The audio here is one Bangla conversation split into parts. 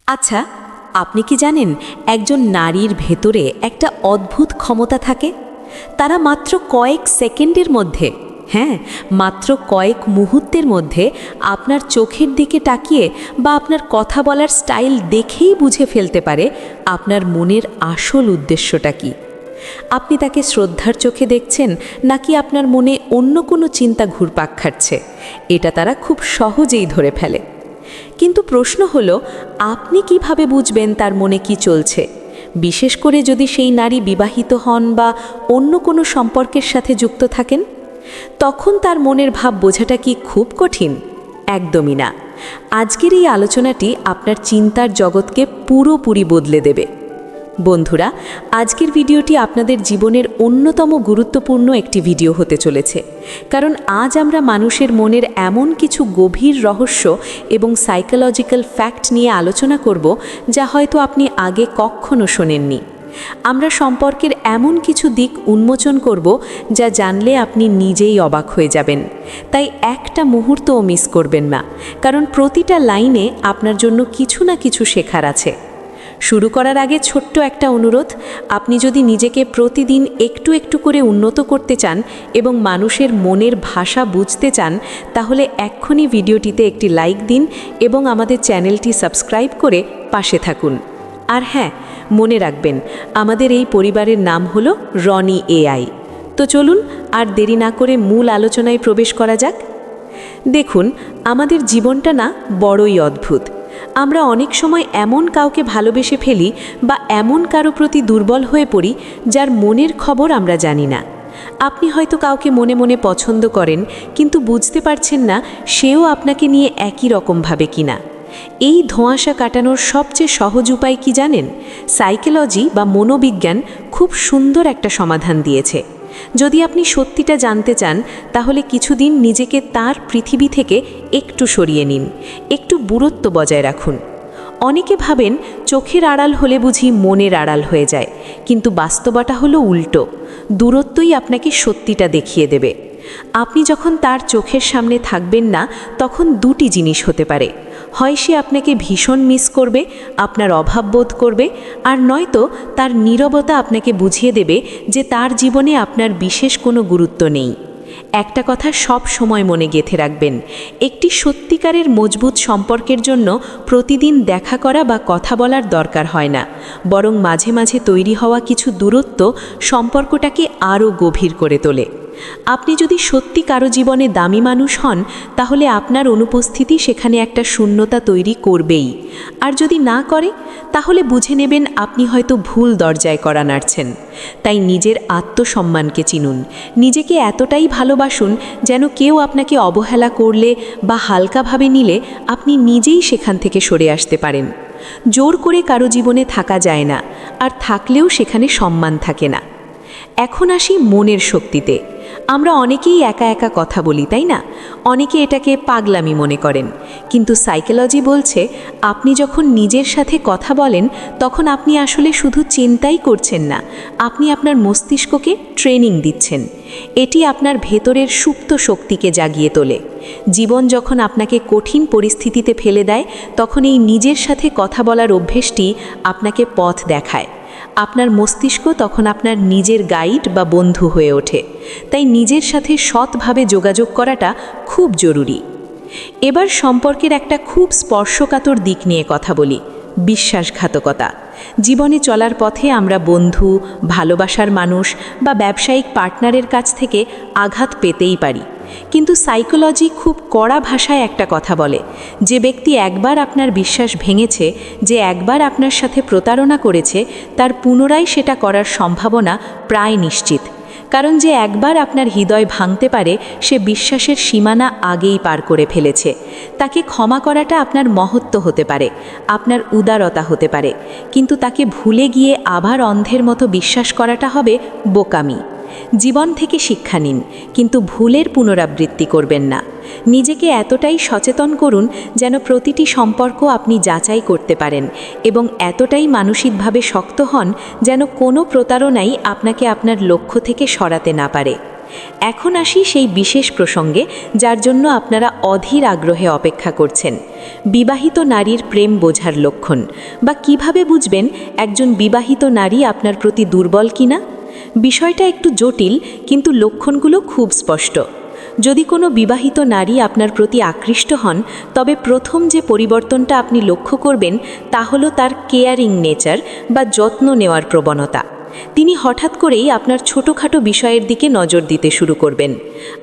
আচ্ছা, আপনি কি জানেন একজন নারীর ভেতরে একটা অদ্ভুত ক্ষমতা থাকে? তারা মাত্র কয়েক সেকেন্ডের মধ্যে, হ্যাঁ, মাত্র কয়েক মুহূর্তের মধ্যে আপনার চোখের দিকে তাকিয়ে বা আপনার কথা বলার স্টাইল দেখেই বুঝে ফেলতে পারে আপনার মনের আসল উদ্দেশ্যটা কী। আপনি তাকে শ্রদ্ধার চোখে দেখছেন নাকি আপনার মনে অন্য কোনো চিন্তা ঘুরপাক খাচ্ছে, এটা তারা খুব সহজেই ধরে ফেলে। কিন্তু প্রশ্ন হলো, আপনি কিভাবে বুঝবেন তার মনে কি চলছে? বিশেষ করে যদি সেই নারী বিবাহিত হন বা অন্য কোনো সম্পর্কের সাথে যুক্ত থাকেন, তখন তার মনের ভাব বোঝাটা কি খুব কঠিন? একদমই না। আজকের এই আলোচনাটি আপনার চিন্তার জগৎকে পুরোপুরি বদলে দেবে। বন্ধুরা, আজকের ভিডিওটি আপনাদের জীবনের অন্যতম গুরুত্বপূর্ণ একটি ভিডিও হতে চলেছে, কারণ আজ আমরা মানুষের মনের এমন কিছু গভীর রহস্য এবং সাইকোলজিক্যাল ফ্যাক্ট নিয়ে আলোচনা করব যা হয়তো আপনি আগে কখনো শোনেননি। আমরা সম্পর্কের এমন কিছু দিক উন্মোচন করব যা জানলে আপনি নিজেই অবাক হয়ে যাবেন। তাই একটা মুহূর্তও মিস করবেন না, কারণ প্রতিটা লাইনে আপনার জন্য কিছু না কিছু শেখার আছে। শুরু করার আগে ছোট্ট একটা অনুরোধ, আপনি যদি নিজেকে প্রতিদিন একটু একটু করে উন্নত করতে চান এবং মানুষের মনের ভাষা বুঝতে চান, তাহলে এক্ষুনি ভিডিওটিতে একটি লাইক দিন এবং আমাদের চ্যানেলটি সাবস্ক্রাইব করে পাশে থাকুন। আর হ্যাঁ, মনে রাখবেন, আমাদের এই পরিবারের নাম হলো রনি এআই। তো চলুন আর দেরি না করে মূল আলোচনায় প্রবেশ করা যাক। দেখুন, আমাদের জীবনটা না বড়ই অদ্ভুত। আমরা অনেক সময় এমন কাউকে ভালোবেসে ফেলি বা এমন কারো প্রতি দুর্বল হয়ে পড়ি যার মনের খবর আমরা জানি না। আপনি হয়তো কাউকে মনে মনে পছন্দ করেন, কিন্তু বুঝতে পারছেন না সেও আপনাকে নিয়ে একই রকম ভাবে কিনা। এই ধোঁয়াশা কাটানোর সবচেয়ে সহজ উপায় কি জানেন? সাইকোলজি বা মনোবিজ্ঞান খুব সুন্দর একটা সমাধান দিয়েছে। যদি আপনি সত্যিটা জানতে চান, তাহলে কিছুদিন নিজেকে তার পৃথিবী থেকে একটু সরিয়ে নিন, একটু দূরত্ব বজায় রাখুন। অনেকে ভাবেন চোখের আড়াল হলে বুঝি মনের আড়াল হয়ে যায়, কিন্তু বাস্তবতা হলো উল্টো। দূরত্বই আপনাকে সত্যিটা দেখিয়ে দেবে। আপনি যখন তার চোখের সামনে থাকবেন না, তখন দুটি জিনিস হতে পারে। হয় সে আপনাকে ভীষণ মিস করবে, আপনার অভাব বোধ করবে, আর নয়তো তার নীরবতা আপনাকে বুঝিয়ে দেবে যে তার জীবনে আপনার বিশেষ কোনো গুরুত্ব নেই। একটা কথা সব সময় মনে গেঁথে রাখবেন, একটি সত্যিকারের মজবুত সম্পর্কের জন্য প্রতিদিন দেখা করা বা কথা বলার দরকার হয় না, বরং মাঝে মাঝে তৈরি হওয়া কিছু দূরত্ব সম্পর্কটাকে আরও গভীর করে তোলে। আপনি যদি সত্যি কারো জীবনে দামি মানুষ হন, তাহলে আপনার অনুপস্থিতি সেখানে একটা শূন্যতা তৈরি করবেই। আর যদি না করে, তাহলে বুঝে নেবেন আপনি হয়তো ভুল দরজায় কড়া নাড়ছেন। তাই নিজের আত্মসম্মানকে চিনুন, নিজেকে এতটাই ভালোবাসুন যেন কেউ আপনাকে অবহেলা করলে বা হালকাভাবে নিলে আপনি নিজেই সেখান থেকে সরে আসতে পারেন। জোর করে কারো জীবনে থাকা যায় না, আর থাকলেও সেখানে সম্মান থাকে না। এখন আসি মনের শক্তিতে। আমরা অনেকেই একা একা কথা বলি, তাই না? অনেকে এটাকে পাগলামি মনে করেন, কিন্তু সাইকোলজি বলছে আপনি যখন নিজের সাথে কথা বলেন, তখন আপনি আসলে শুধু চিন্তাই করছেন না, আপনি আপনার মস্তিষ্ককে ট্রেনিং দিচ্ছেন। এটি আপনার ভেতরের সুপ্ত শক্তিকে জাগিয়ে তোলে। জীবন যখন আপনাকে কঠিন পরিস্থিতিতে ফেলে দেয়, তখন এই নিজের সাথে কথা বলার অভ্যেসটি আপনাকে পথ দেখায়। আপনার মস্তিষ্ক তখন আপনার নিজের গাইড বা বন্ধু হয়ে ওঠে। তাই নিজের সাথে সৎভাবে যোগাযোগ করাটা খুব জরুরি। এবার সম্পর্কের একটা খুব স্পর্শকাতর দিক নিয়ে কথা বলি, বিশ্বাসঘাতকতা। জীবনে চলার পথে আমরা বন্ধু, ভালোবাসার মানুষ বা ব্যবসায়িক পার্টনারের কাছ থেকে আঘাত পেতেই পারি, কিন্তু সাইকোলজি খুব কড়া ভাষায় একটা কথা বলে, যে ব্যক্তি একবার আপনার বিশ্বাস ভেঙেছে, যে একবার আপনার সাথে প্রতারণা করেছে, তার পুনরায় সেটা করার সম্ভাবনা প্রায় নিশ্চিত। কারণ যে একবার আপনার হৃদয় ভাঙতে পারে, সে বিশ্বাসের সীমানা আগেই পার করে ফেলেছে। তাকে ক্ষমা করাটা আপনার মহত্ব হতে পারে, আপনার উদারতা হতে পারে, কিন্তু তাকে ভুলে গিয়ে আবার অন্ধের মতো বিশ্বাস করাটা হবে বোকামি। জীবন থেকে শিক্ষা নিন, কিন্তু ভুলের পুনরাবৃত্তি করবেন না। নিজেকে এতটাই সচেতন করুন যেন প্রতিটি সম্পর্ক আপনি যাচাই করতে পারেন, এবং এতটাই মানসিকভাবে শক্ত হন যেন কোনো প্রতারণাই আপনাকে আপনার লক্ষ্য থেকে সরাতে না পারে। এখন আসি সেই বিশেষ প্রসঙ্গে যার জন্য আপনারা অধীর আগ্রহে অপেক্ষা করছেন। বিবাহিত নারীর প্রেম বোঝার লক্ষণ, বা কিভাবে বুঝবেন একজন বিবাহিত নারী আপনার প্রতি দুর্বল কিনা। বিষয়টা একটু জটিল, কিন্তু লক্ষণগুলো খুব স্পষ্ট। যদি কোনো বিবাহিত নারী আপনার প্রতি আকৃষ্ট হন, তবে প্রথম যে পরিবর্তনটা আপনি লক্ষ্য করবেন তা হলো তার কেয়ারিং নেচার বা যত্ন নেওয়ার প্রবণতা। তিনি হঠাৎ করেই আপনার ছোটোখাটো বিষয়ের দিকে নজর দিতে শুরু করবেন।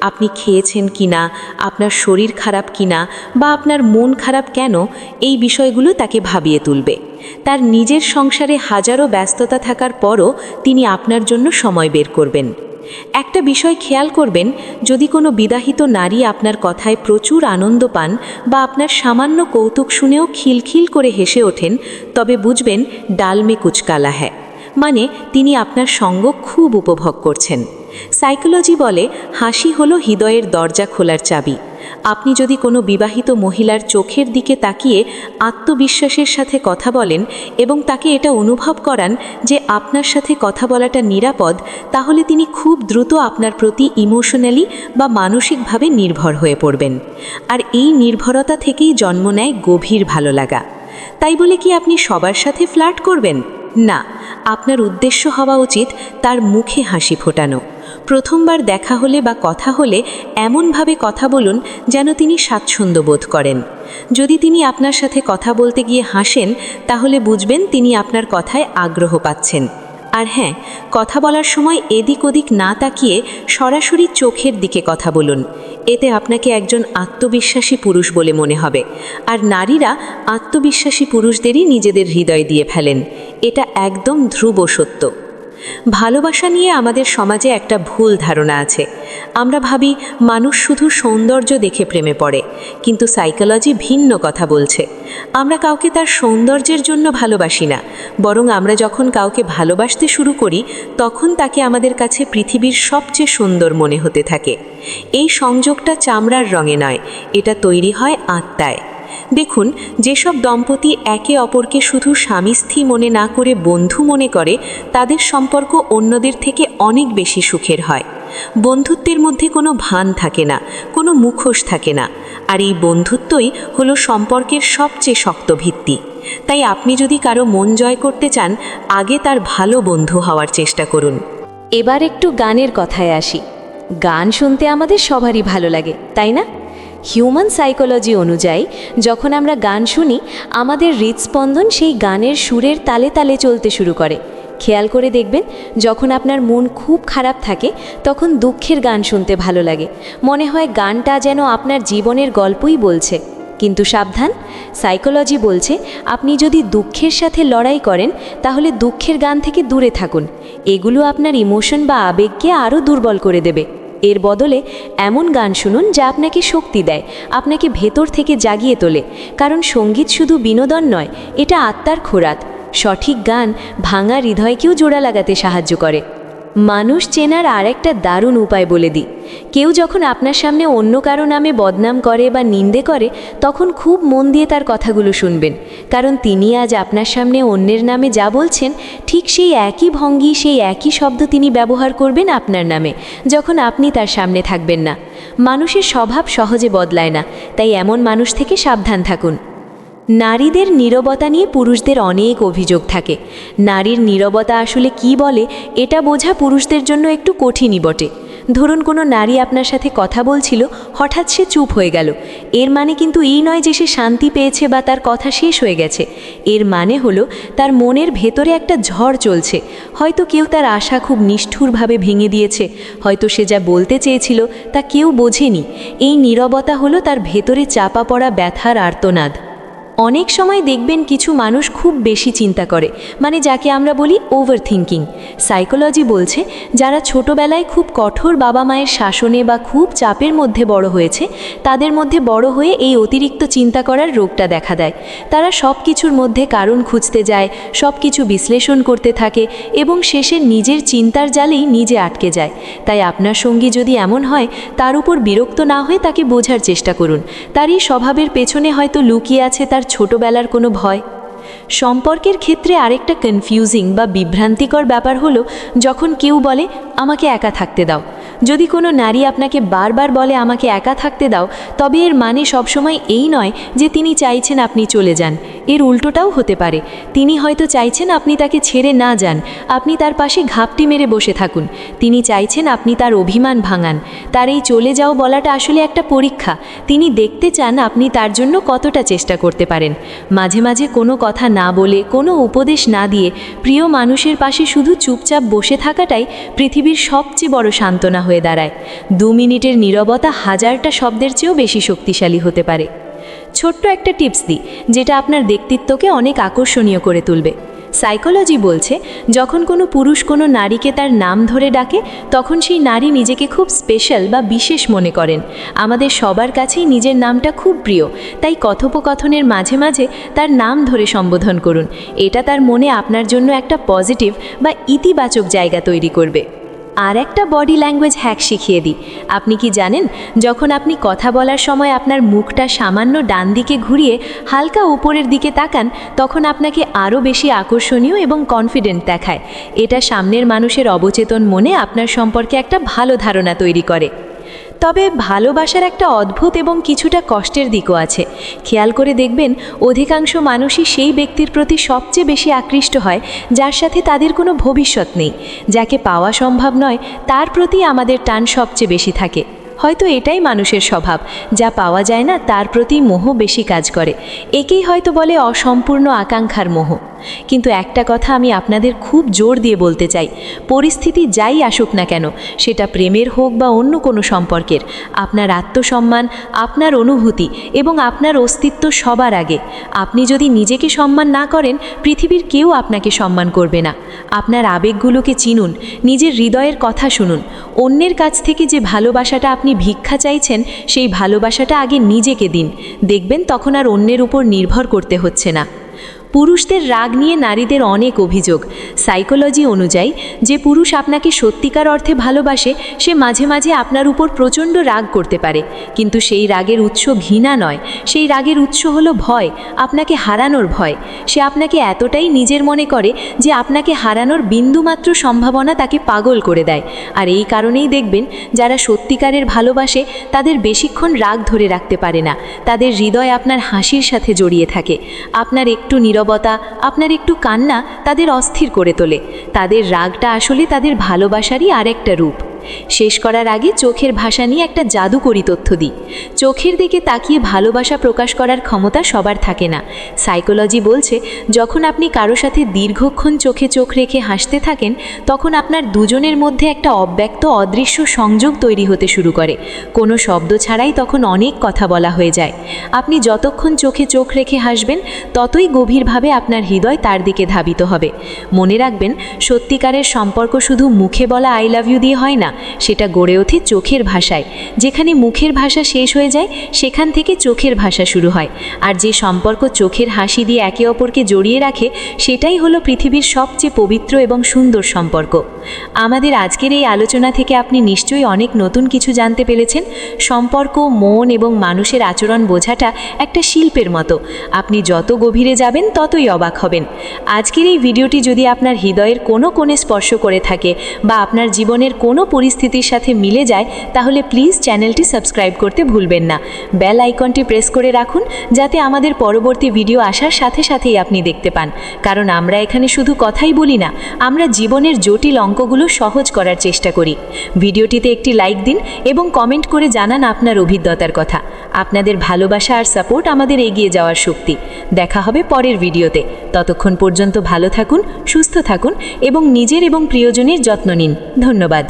আপনি খেয়েছেন কিনা, আপনার শরীর খারাপ কিনা, বা আপনার মন খারাপ কেন, এই বিষয়গুলো তাকে ভাবিয়ে তুলবে। তার নিজের সংসারে হাজারো ব্যস্ততা থাকার পরও তিনি আপনার জন্য সময় বের করবেন। একটা বিষয় খেয়াল করবেন, যদি কোনো বিবাহিত নারী আপনার কথায় প্রচুর আনন্দ পান বা আপনার সামান্য কৌতুক শুনেও খিলখিল করে হেসে ওঠেন, তবে বুঝবেন ডাল মে কুচ কালা হ্যায়, মানে তিনি আপনার সঙ্গ খুব উপভোগ করছেন। সাইকোলজি বলে হাসি হলো হৃদয়ের দরজা খোলার চাবি। আপনি যদি কোনো বিবাহিত মহিলার চোখের দিকে তাকিয়ে আত্মবিশ্বাসের সাথে কথা বলেন এবং তাকে এটা অনুভব করান যে আপনার সাথে কথা বলাটা নিরাপদ, তাহলে তিনি খুব দ্রুত আপনার প্রতি ইমোশনালি বা মানসিকভাবে নির্ভর হয়ে পড়বেন। আর এই নির্ভরতা থেকেই জন্ম নেয় গভীর ভালো লাগা। তাই বলে কি আপনি সবার সাথে ফ্লার্ট করবেন? না, আপনার উদ্দেশ্য হওয়া উচিত তার মুখে হাসি ফোটানো। প্রথমবার দেখা হলে বা কথা হলে এমনভাবে কথা বলুন যেন তিনি স্বাচ্ছন্দ্য বোধ করেন। যদি তিনি আপনার সাথে কথা বলতে গিয়ে হাসেন, তাহলে বুঝবেন তিনি আপনার কথায় আগ্রহ পাচ্ছেন। আর হ্যাঁ, কথা বলার সময় এদিক ওদিক না তাকিয়ে সরাসরি চোখের দিকে কথা বলুন। এতে আপনাকে একজন আত্মবিশ্বাসী পুরুষ বলে মনে হবে। আর নারীরা আত্মবিশ্বাসী পুরুষদেরই নিজেদের হৃদয় দিয়ে ফেলেন, এটা একদম ধ্রুব সত্য। ভালোবাসা নিয়ে আমাদের সমাজে একটা ভুল ধারণা আছে। আমরা ভাবি মানুষ শুধু সৌন্দর্য দেখে প্রেমে পড়ে, কিন্তু সাইকোলজি ভিন্ন কথা বলছে। আমরা কাউকে তার সৌন্দর্যের জন্য ভালোবাসি না, বরং আমরা যখন কাউকে ভালোবাসতে শুরু করি তখন তাকে আমাদের কাছে পৃথিবীর সবচেয়ে সুন্দর মনে হতে থাকে। এই সংযোগটা চামড়ার রঙে নয়, এটা তৈরি হয় আত্মায়। দেখুন, যেসব দম্পতি একে অপরকে শুধু স্বামী স্ত্রী মনে না করে বন্ধু মনে করে, তাদের সম্পর্ক অন্যদের থেকে অনেক বেশি সুখের হয়। বন্ধুত্বের মধ্যে কোনো ভান থাকে না, কোনো মুখোশ থাকে না, আর এই বন্ধুত্বই হলো সম্পর্কের সবচেয়ে শক্ত ভিত্তি। তাই আপনি যদি কারো মন জয় করতে চান, আগে তার ভালো বন্ধু হওয়ার চেষ্টা করুন। এবার একটু গানের কথায় আসি। গান শুনতে আমাদের সবারই ভালো লাগে, তাই না? হিউম্যান সাইকোলজি অনুযায়ী যখন আমরা গান শুনি, আমাদের হৃদস্পন্দন সেই গানের সুরের তালে তালে চলতে শুরু করে। খেয়াল করে দেখবেন, যখন আপনার মন খুব খারাপ থাকে তখন দুঃখের গান শুনতে ভালো লাগে। মনে হয় গানটা যেন আপনার জীবনের গল্পই বলছে। কিন্তু সাবধান, সাইকোলজি বলছে আপনি যদি দুঃখের সাথে লড়াই করেন তাহলে দুঃখের গান থেকে দূরে থাকুন। এগুলো আপনার ইমোশন বা আবেগকে আরও দুর্বল করে দেবে। এর বদলে এমন গান শুনুন যা আপনাকে শক্তি দেয়, আপনাকে ভেতর থেকে জাগিয়ে তোলে। কারণ সঙ্গীত শুধু বিনোদন নয়, এটা আত্মার খোরাক। সঠিক গান ভাঙা হৃদয়কেও জোড়া লাগাতে সাহায্য করে। মানুষ চেনার আরেকটা দারুণ উপায় বলে দিই। কেউ যখন আপনার সামনে অন্য কারো নামে বদনাম করে বা নিন্দে করে, তখন খুব মন দিয়ে তার কথাগুলো শুনবেন। কারণ তিনি আজ আপনার সামনে অন্যের নামে যা বলছেন, ঠিক সেই একই ভঙ্গি, সেই একই শব্দ তিনি ব্যবহার করবেন আপনার নামে, যখন আপনি তার সামনে থাকবেন না। মানুষের স্বভাব সহজে বদলায় না, তাই এমন মানুষ থেকে সাবধান থাকুন। নারীদের নীরবতা নিয়ে পুরুষদের অনেক অভিযোগ থাকে। নারীর নীরবতা আসলে কি বলে, এটা বোঝা পুরুষদের জন্য একটু কঠিনই বটে। ধরুন, কোনো নারী আপনার সাথে কথা বলছিল, হঠাৎ সে চুপ হয়ে গেল। এর মানে কিন্তু এই নয় যে সে শান্তি পেয়েছে বা তার কথা শেষ হয়ে গেছে। এর মানে হলো তার মনের ভেতরে একটা ঝড় চলছে। হয়তো কেউ তার আশা খুব নিষ্ঠুরভাবে ভেঙে দিয়েছে, হয়তো সে যা বলতে চেয়েছিল তা কেউ বোঝেনি। এই নীরবতা হলো তার ভেতরে চাপা পড়া ব্যথার আর্তনাদ। অনেক সময় দেখবেন কিছু মানুষ খুব বেশি চিন্তা করে, মানে যাকে আমরা বলি ওভার থিঙ্কিং। সাইকোলজি বলছে যারা ছোটবেলায় খুব কঠোর বাবা মায়ের শাসনে বা খুব চাপের মধ্যে বড় হয়েছে, তাদের মধ্যে বড় হয়ে এই অতিরিক্ত চিন্তা করার রোগটা দেখা দেয়। তারা সব কিছুর মধ্যে কারণ খুঁজতে যায়, সব কিছু বিশ্লেষণ করতে থাকে এবং শেষে নিজের চিন্তার জালেই নিজে আটকে যায়। তাই আপনার সঙ্গী যদি এমন হয়, তার উপর বিরক্ত না হয়ে তাকে বোঝার চেষ্টা করুন। তার এই স্বভাবের পেছনে হয়তো লুকিয়ে আছে তার ছোটবেলার কোনো ভয়। সম্পর্কের ক্ষেত্রে আরেকটা কনফিউজিং বা বিভ্রান্তিকর ব্যাপার হলো যখন কেউ বলে আমাকে একা থাকতে দাও। যদি কোনো নারী আপনাকে বারবার বলে আমাকে একা থাকতে দাও, তবে এর মানে সবসময় এই নয় যে তিনি চাইছেন আপনি চলে যান। এর উল্টোটাও হতে পারে। তিনি হয়তো চাইছেন আপনি তাকে ছেড়ে না যান, আপনি তার পাশে ঘাপটি মেরে বসে থাকুন। তিনি চাইছেন আপনি তার অভিমান ভাঙান। তার এই চলে যাও বলাটা আসলে একটা পরীক্ষা। তিনি দেখতে চান আপনি তার জন্য কতটা চেষ্টা করতে পারেন। মাঝে মাঝে কোনো কথা না বলে, কোনো উপদেশ না দিয়ে প্রিয় মানুষের পাশে শুধু চুপচাপ বসে থাকাটাই পৃথিবীর সবচেয়ে বড় সান্ত্বনা হয়ে দাঁড়ায়। 2 মিনিটের নীরবতা হাজারটা শব্দের চেয়েও বেশি শক্তিশালী হতে পারে। ছোট্ট একটা টিপস দিই, যেটা আপনার ব্যক্তিত্বকে অনেক আকর্ষণীয় করে তুলবে। সাইকোলজি বলছে, যখন কোনো পুরুষ কোনো নারীকে তার নাম ধরে ডাকে, তখন সেই নারী নিজেকে খুব স্পেশাল বা বিশেষ মনে করেন। আমাদের সবার কাছেই নিজের নামটা খুব প্রিয়, তাই কথোপকথনের মাঝে মাঝে তার নাম ধরে সম্বোধন করুন। এটা তার মনে আপনার জন্য একটা পজিটিভ বা ইতিবাচক জায়গা তৈরি করবে। আর একটা বডি ল্যাঙ্গুয়েজ হ্যাক শিখিয়ে দিই। আপনি কি জানেন, যখন আপনি কথা বলার সময় আপনার মুখটা সামান্য ডান দিকে ঘুরিয়ে হালকা উপরের দিকে তাকান, তখন আপনাকে আরও বেশি আকর্ষণীয় এবং কনফিডেন্ট দেখায়। এটা সামনের মানুষের অবচেতন মনে আপনার সম্পর্কে একটা ভালো ধারণা তৈরি করে। তবে ভালোবাসার একটা অদ্ভুত এবং কিছুটা কষ্টের দিকও আছে। খেয়াল করে দেখবেন, অধিকাংশ মানুষই সেই ব্যক্তির প্রতি সবচেয়ে বেশি আকৃষ্ট হয় যার সাথে তাদের কোনো ভবিষ্যৎ নেই। যাকে পাওয়া সম্ভব নয়, তার প্রতি আমাদের টান সবচেয়ে বেশি থাকে। হয়তো এটাই মানুষের স্বভাব, যা পাওয়া যায় না তার প্রতি মোহ বেশি কাজ করে। একেই হয়তো বলে অসম্পূর্ণ আকাঙ্ক্ষার মোহ। কিন্তু একটা কথা আমি আপনাদের খুব জোর দিয়ে বলতে চাই, পরিস্থিতি যাই আসুক না কেন, সেটা প্রেমের হোক বা অন্য কোনো সম্পর্কের, আপনার আত্মসম্মান, আপনার অনুভূতি এবং আপনার অস্তিত্ব সবার আগে। আপনি যদি নিজেকে সম্মান না করেন, পৃথিবীর কেউ আপনাকে সম্মান করবে না। আপনার আবেগগুলোকে চিনুন, নিজের হৃদয়ের কথা শুনুন। অন্যের কাছ থেকে যে ভালোবাসাটা আপনি ভিক্ষা চাইছেন, সেই ভালোবাসাটা আগে নিজেকে দিন। দেখবেন তখন আর অন্যের উপর নির্ভর করতে হচ্ছে না। পুরুষদের রাগ নিয়ে নারীদের অনেক অভিযোগ। সাইকোলজি অনুযায়ী, যে পুরুষ আপনাকে সত্যিকার অর্থে ভালোবাসে, সে মাঝে মাঝে আপনার উপর প্রচণ্ড রাগ করতে পারে। কিন্তু সেই রাগের উৎস ঘৃণা নয়, সেই রাগের উৎস হলো ভয়, আপনাকে হারানোর ভয়। সে আপনাকে এতটাই নিজের মনে করে যে আপনাকে হারানোর বিন্দুমাত্র সম্ভাবনা তাকে পাগল করে দেয়। আর এই কারণেই দেখবেন, যারা সত্যিকারের ভালোবাসে তাদের বেশিক্ষণ রাগ ধরে রাখতে পারে না। তাদের হৃদয় আপনার হাসির সাথে জড়িয়ে থাকে। আপনার একটু নীরবতা, আপনার একটু কান্না তাদের অস্থির করে তোলে। তাদের রাগটা আসলে তাদের ভালোবাসারই আরেকটা রূপ। শেষ করার আগে চোখের ভাষা নিয়ে একটা জাদুকরী তথ্য দিই। চোখের দিকে তাকিয়ে ভালোবাসা প্রকাশ করার ক্ষমতা সবার থাকে না। সাইকোলজি বলছে, যখন আপনি কারো সাথে দীর্ঘক্ষণ চোখে চোখ রেখে হাসতে থাকেন, তখন আপনার দুজনের মধ্যে একটা অব্যক্ত অদৃশ্য সংযোগ তৈরি হতে শুরু করে। কোনো শব্দ ছাড়াই তখন অনেক কথা বলা হয়ে যায়। আপনি যতক্ষণ চোখে চোখ রেখে হাসবেন, ততই গভীরভাবে আপনার হৃদয় তার দিকে ধাবিত হবে। মনে রাখবেন, সত্যিকারের সম্পর্ক শুধু মুখে বলা আই লাভ ইউ দিয়ে হয় না, সেটা গড়ে ওঠে চোখের ভাষায়। যেখানে মুখের ভাষা শেষ হয়ে যায়, সেখান থেকে চোখের ভাষা শুরু হয়। আর যে সম্পর্ক চোখের হাসি দিয়ে একে অপরকে জড়িয়ে রাখে, সেটাই হলো পৃথিবীর সবচেয়ে পবিত্র এবং সুন্দর সম্পর্ক। আমাদের আজকের এই আলোচনা থেকে আপনি নিশ্চয়ই অনেক নতুন কিছু জানতে পেরেছেন। সম্পর্ক, মন এবং মানুষের আচরণ বোঝাটা একটা শিল্পের মতো। আপনি যত গভীরে যাবেন, ততই অবাক হবেন। আজকের এই ভিডিওটি যদি আপনার হৃদয়ের কোনো কোণে স্পর্শ করে থাকে বা আপনার জীবনের কোনো পরিস্থিতির সাথে মিলে যায়, তাহলে প্লিজ চ্যানেলটি সাবস্ক্রাইব করতে ভুলবেন না। বেল আইকনটি প্রেস করে রাখুন, যাতে আমাদের পরবর্তী ভিডিও আসার সাথে সাথেই আপনি দেখতে পান। কারণ আমরা এখানে শুধু কথাই বলি না, আমরা জীবনের জটিল অঙ্কগুলো সহজ করার চেষ্টা করি। ভিডিওটিতে একটি লাইক দিন এবং কমেন্ট করে জানান আপনার অভিজ্ঞতার কথা। আপনাদের ভালোবাসা আর সাপোর্ট আমাদের এগিয়ে যাওয়ার শক্তি। দেখা হবে পরের ভিডিওতে। ততক্ষণ পর্যন্ত ভালো থাকুন, সুস্থ থাকুন এবং নিজের এবং প্রিয়জনের যত্ন নিন। ধন্যবাদ।